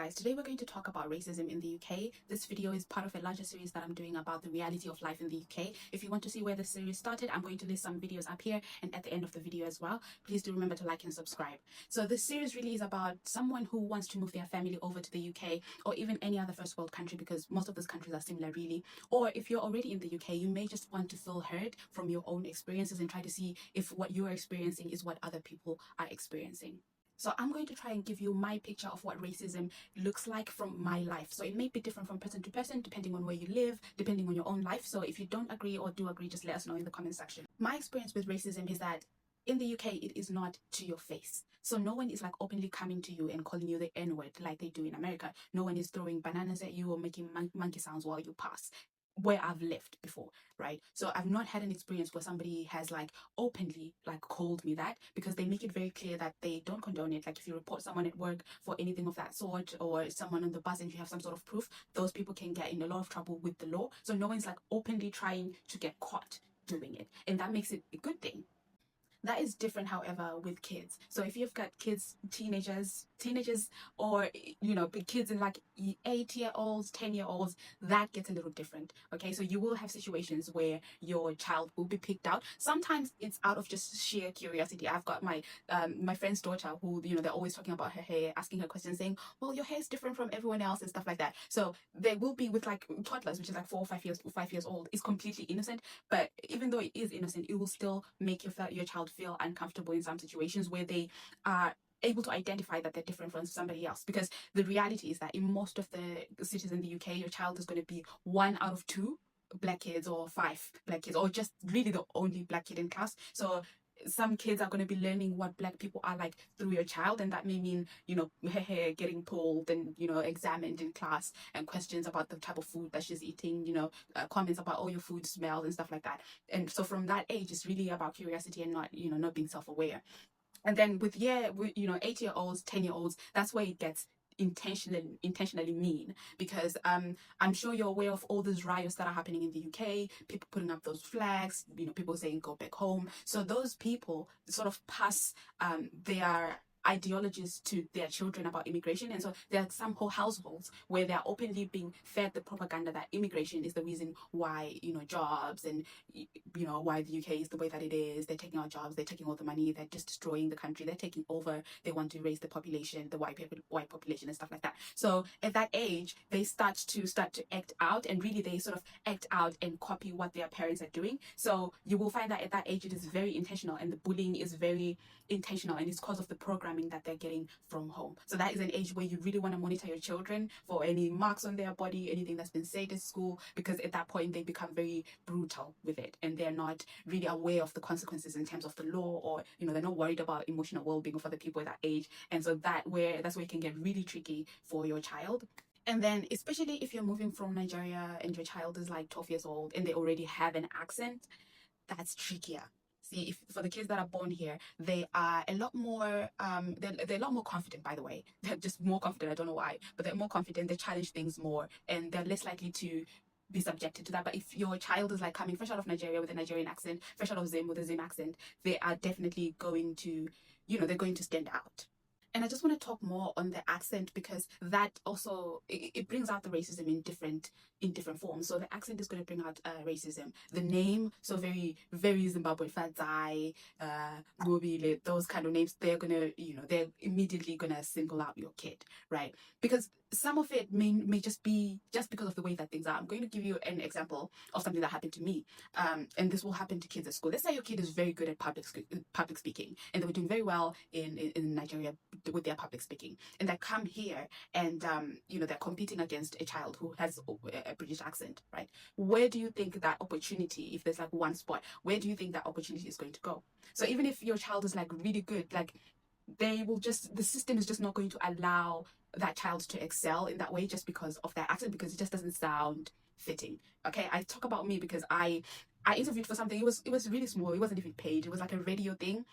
guys, today we're going to talk about racism in the UK. This video is part of a larger series that I'm doing about the reality of life in the UK. If you want to see where the series started, I'm going to list some videos up here and at the end of the video as well. Please do remember to like and subscribe. So this series really is about someone who wants to move their family over to the UK or even any other first world country, because most of those countries are similar really. Or if you're already in the UK, you may just want to feel heard from your own experiences and try to see if what you're experiencing is what other people are experiencing. So I'm going to try and give you my picture of what racism looks like from my life. So it may be different from person to person, depending on where you live, depending on your own life. So if you don't agree or do agree, just let us know in the comment section. My experience with racism is that in the UK, it is not to your face. So no one is like openly coming to you and calling you the N-word like they do in America. No one is throwing bananas at you or making monkey sounds while you pass, where I've lived before, right? So I've not had an experience where somebody has like openly like called me that, because they make it very clear that they don't condone it. Like if you report someone at work for anything of that sort, or someone on the bus and you have some sort of proof, those people can get in a lot of trouble with the law. So no one's like openly trying to get caught doing it, and that makes it a good thing. That is different, however, with kids. So if you've got kids, teenagers, or kids in like 8-year-olds, 10-year-olds, that gets a little different. Okay, so you will have situations where your child will be picked out. Sometimes it's out of just sheer curiosity. I've got my my friend's daughter who, they're always talking about her hair, asking her questions, saying, well, your hair is different from everyone else and stuff like that. So they will be with like toddlers, which is like 4 or 5 years old. It's completely innocent, but even though it is innocent, it will still make your child feel uncomfortable in some situations where they are able to identify that they're different from somebody else. Because the reality is that in most of the cities in the UK, your child is going to be 1 out of 2 black kids or 5 black kids, or just really the only black kid in class. So some kids are going to be learning what black people are like through your child, and that may mean her hair getting pulled and examined in class, and questions about the type of food that she's eating, comments about, oh, your food smells and stuff like that. And so from that age, it's really about curiosity and not being self-aware. And then with 8-year-olds, 10-year-olds, that's where it gets intentionally mean, because I'm sure you're aware of all these riots that are happening in the UK, people putting up those flags, people saying go back home. So those people sort of pass their ideologies to their children about immigration. And so there are some whole households where they're openly being fed the propaganda that immigration is the reason why jobs and why the UK is the way that it is. They're taking our jobs, they're taking all the money, they're just destroying the country, they're taking over, they want to raise the population, the white population and stuff like that. So at that age, they start to act out, and really they sort of act out and copy what their parents are doing. So you will find that at that age it is very intentional, and the bullying is very intentional, and it's because of the programming that they're getting from home. So that is an age where you really want to monitor your children for any marks on their body, anything that's been said at school, because at that point they become very brutal with it, and they're not really aware of the consequences in terms of the law, or they're not worried about emotional well-being of other people at that age. And so that's where it can get really tricky for your child. And then especially if you're moving from Nigeria and your child is like 12 years old and they already have an accent, that's trickier. See, if for the kids that are born here, they are a lot more they're a lot more confident, by the way. They're just more confident. I don't know why, but they're more confident, they challenge things more, and they're less likely to be subjected to that. But if your child is like coming fresh out of Nigeria with a Nigerian accent, fresh out of Zim with a Zim accent, they are definitely going to they're going to stand out. And I just want to talk more on the accent, because that also it brings out the racism in different forms. So the accent is going to bring out racism. The name, so very very Zimbabwean, Fadzai, Gobile, those kind of names, they're gonna they're immediately gonna single out your kid, right? Because some of it may just be just because of the way that things are. I'm going to give you an example of something that happened to me, and this will happen to kids at school. Let's say your kid is very good at public speaking, and they were doing very well in Nigeria with their public speaking, and they come here and they're competing against a child who has a British accent, right? Where do you think that opportunity, if there's like one spot, where do you think that opportunity is going to go? So even if your child is like really good, like the system is just not going to allow that child to excel in that way just because of their accent, because it just doesn't sound fitting. Okay, I talk about me because I interviewed for something. It was really small. It wasn't even paid. It was like a radio thing.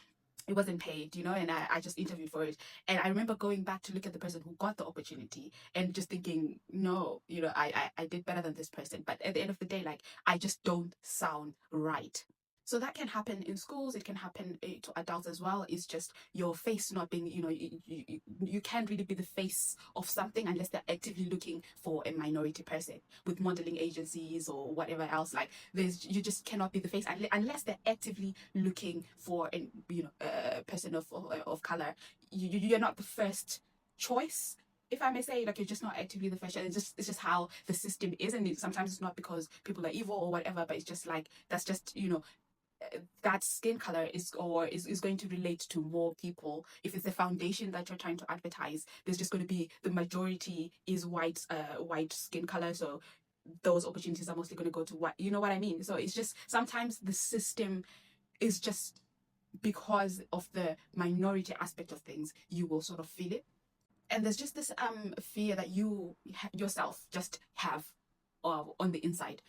It wasn't paid, and I just interviewed for it. And I remember going back to look at the person who got the opportunity and just thinking, no, I did better than this person. But at the end of the day, like, I just don't sound right. So that can happen in schools, it can happen to adults as well. It's just your face not being, you can't really be the face of something unless they're actively looking for a minority person with modeling agencies or whatever else. Like you just cannot be the face unless they're actively looking for a person of color. You're not the first choice, if I may say. Like, you're just not actively the first. It's just how the system is, and sometimes it's not because people are evil or whatever, but it's just like that's just that skin color is going to relate to more people. If it's the foundation that you're trying to advertise, there's just going to be the majority is white skin color, so those opportunities are mostly going to go to white. You know what I mean? So it's just sometimes the system is just, because of the minority aspect of things, you will sort of feel it. And there's just this fear that you yourself just have on the inside,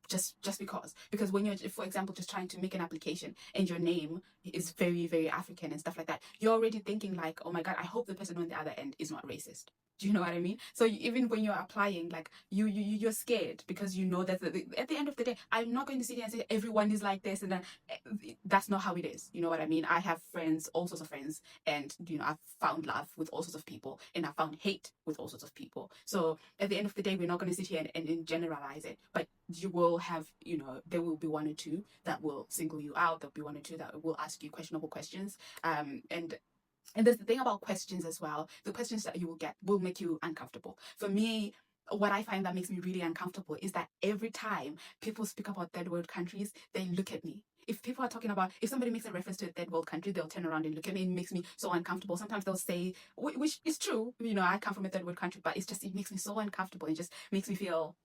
just because when you're, for example, just trying to make an application and your name is very, very African and stuff like that, you're already thinking like, oh my god, I hope the person on the other end is not racist. Do you know what I mean? So even when you're applying, like you're scared, because you know that at the end of the day, I'm not going to sit here and say everyone is like this, and then that's not how it is. You know what I mean? I have friends, all sorts of friends, and I've found love with all sorts of people, and I've found hate with all sorts of people. So at the end of the day, we're not going to sit here and generalize it, but you will have, there will be one or two that will single you out. There'll be one or two that will ask you questionable questions, and there's the thing about questions as well. The questions that you will get will make you uncomfortable. For me, what I find that makes me really uncomfortable is that every time people speak about third world countries, they look at me. If people are talking about, if somebody makes a reference to a third world country, they'll turn around and look at me. It makes me so uncomfortable. Sometimes they'll say, which is true, I come from a third world country, but it makes me so uncomfortable. It just makes me feel,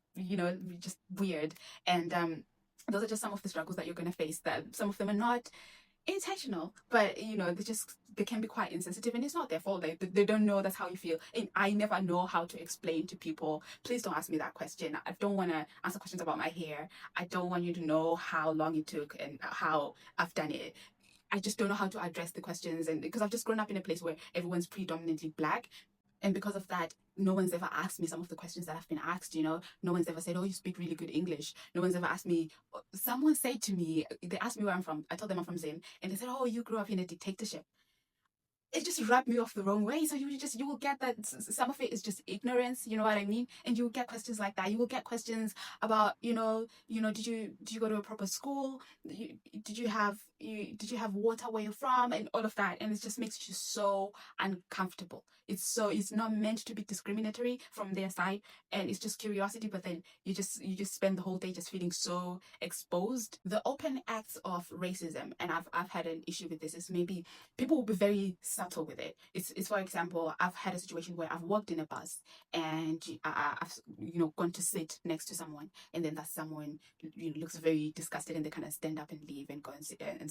just weird. And those are just some of the struggles that you're going to face. That some of them are not intentional, but they can be quite insensitive, and it's not their fault. They don't know that's how you feel, and I never know how to explain to people, please don't ask me that question. I don't want to answer questions about my hair. I don't want you to know how long it took and how I've done it. I just don't know how to address the questions, and because I've just grown up in a place where everyone's predominantly black. And because of that, no one's ever asked me some of the questions that I've been asked. No one's ever said, oh, you speak really good English. No one's ever asked me. Someone said to me, they asked me where I'm from. I told them I'm from Zim. And they said, oh, you grew up in a dictatorship. It just rubbed me off the wrong way. So you will get that some of it is just ignorance, you know what I mean? And you will get questions like that. You will get questions about, did you go to a proper school? Did you have water where you're from, and all of that? And it just makes you so uncomfortable. It's not meant to be discriminatory from their side, and it's just curiosity, but then you just spend the whole day just feeling so exposed. The open acts of racism, and I've had an issue with this, is maybe people will be very subtle with it. It's for example, I've had a situation where I've walked in a bus and I've gone to sit next to someone, and then that someone looks very disgusted, and they kind of stand up and leave and go and sit and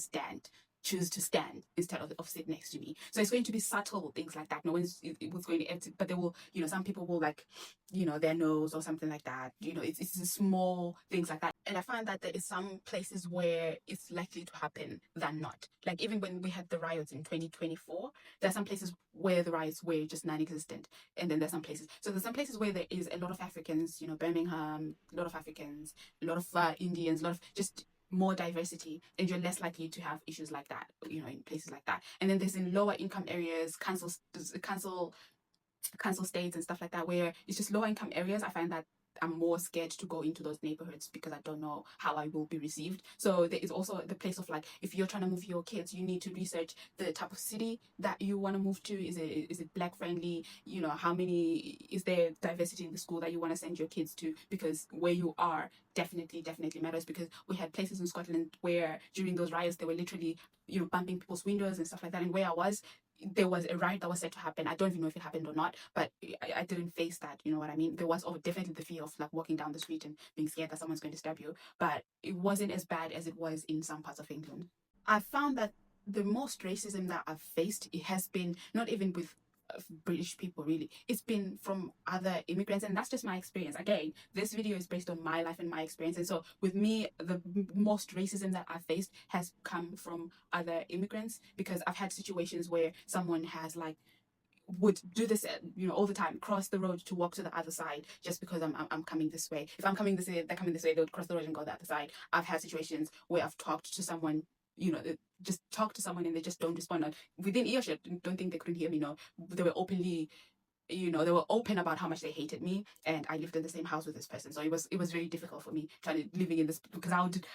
choose to stand instead of sit next to me. So it's going to be subtle things like that. No one's it was going to, but they will, some people will like, their nose or something like that. It's small things like that. And I find that there is some places where it's likely to happen than not. Like even when we had the riots in 2024, there are some places where the riots were just non-existent. And then there's some places. So there's some places where there is a lot of Africans, Birmingham, a lot of Africans, a lot of Indians, a lot of just more diversity, and you're less likely to have issues like that, in places like that. And then there's in lower income areas, council states and stuff like that, where it's just lower income areas. I find that I'm more scared to go into those neighborhoods because I don't know how I will be received. So there is also the place of like, if you're trying to move your kids, you need to research the type of city that you want to move to. Is it black friendly? How many, is there diversity in the school that you want to send your kids to? Because where you are definitely matters, because we had places in Scotland where during those riots they were literally bumping people's windows and stuff like that. And where I was, there was a riot that was said to happen. I don't even know if it happened or not, but I didn't face that. You know what I mean? There was definitely the fear of like walking down the street and being scared that someone's going to stab you, but it wasn't as bad as it was in some parts of England. I found that the most racism that I've faced, it has been not even with British people, really. It's been from other immigrants, and that's just my experience. Again, this video is based on my life and my experience, and so with me, the most racism that I've faced has come from other immigrants, because I've had situations where someone has like would do this, all the time, cross the road to walk to the other side just because I'm coming this way. If I'm coming this way, they're coming this way, they would cross the road and go the other side. I've had situations where I've talked to someone, just talk to someone and they just don't respond. Within earshot, don't think they couldn't hear me. No, they were openly, they were open about how much they hated me, and I lived in the same house with this person. So it was very difficult for me living in this, because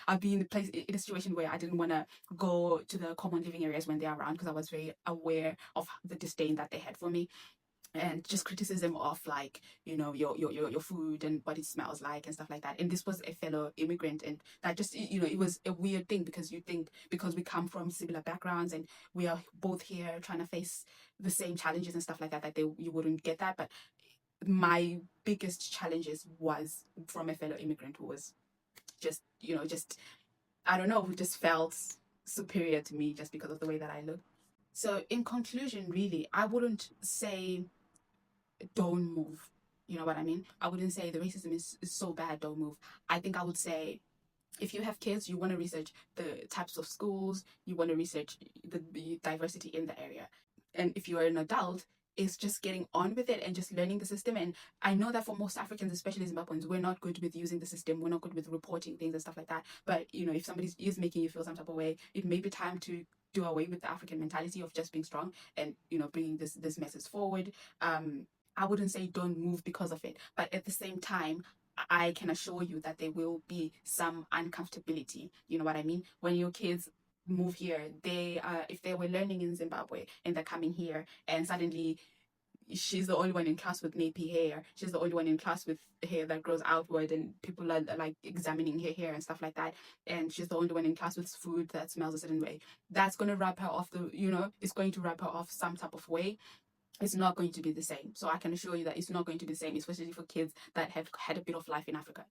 I'd be in a situation where I didn't want to go to the common living areas when they're around, because I was very aware of the disdain that they had for me, and just criticism of, like, your food and what it smells like and stuff like that. And this was a fellow immigrant, and that just, it was a weird thing, because you think, because we come from similar backgrounds and we are both here trying to face the same challenges and stuff like that, you wouldn't get that. But my biggest challenges was from a fellow immigrant who was just, I don't know, who just felt superior to me just because of the way that I look. So in conclusion, really, I wouldn't say don't move. You know what I mean? I wouldn't say the racism is so bad, don't move. I think I would say, if you have kids, you want to research the types of schools, you want to research the diversity in the area. And if you're an adult, it's just getting on with it and just learning the system. And I know that for most Africans, especially Zimbabweans, we're not good with using the system. We're not good with reporting things and stuff like that. But, if somebody is making you feel some type of way, it may be time to do away with the African mentality of just being strong and, bringing this message forward. I wouldn't say don't move because of it, but at the same time, I can assure you that there will be some uncomfortability. You know what I mean? When your kids move here, if they were learning in Zimbabwe and they're coming here, and suddenly she's the only one in class with nappy hair, she's the only one in class with hair that grows outward, and people are like examining her hair and stuff like that, and she's the only one in class with food that smells a certain way, that's going to rub her off it's going to rub her off some type of way. It's not going to be the same. So I can assure you that it's not going to be the same, especially for kids that have had a bit of life in Africa.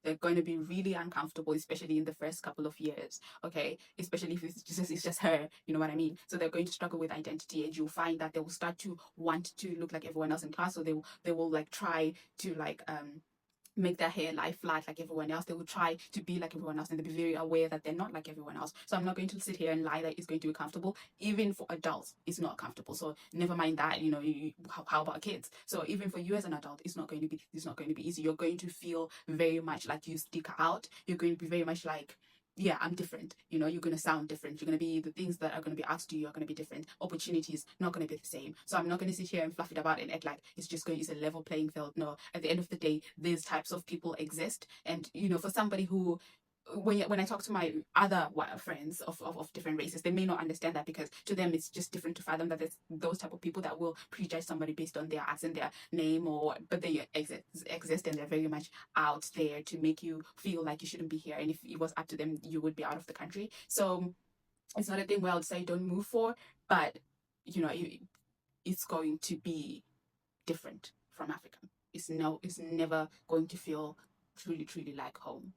They're going to be really uncomfortable, especially in the first couple of years, okay? Especially if it's just her, you know what I mean? So they're going to struggle with identity, and you'll find that they will start to want to look like everyone else in class. So they will like try to make their hair lie flat like everyone else. They will try to be like everyone else, and they'll be very aware that they're not like everyone else. So I'm not going to sit here and lie that it's going to be comfortable. Even for adults, it's not comfortable. So never mind that, how about kids? So even for you as an adult, it's not going to be easy. You're going to feel very much like you stick out. You're going to be very much like, yeah, I'm different. You're going to sound different. You're going to be, the things that are going to be asked to you are going to be different. Opportunities not going to be the same. So I'm not going to sit here and fluff it about and act like it's a level playing field. No, at the end of the day, these types of people exist. And, for somebody who, when I talk to my other friends of different races, they may not understand that, because to them it's just different to fathom that there's those type of people that will prejudge somebody based on their accent, their name, but they exist, and they're very much out there to make you feel like you shouldn't be here. And if it was up to them, you would be out of the country. So it's not a thing where I would say don't move for, but it's going to be different from Africa. It's never going to feel truly, truly like home.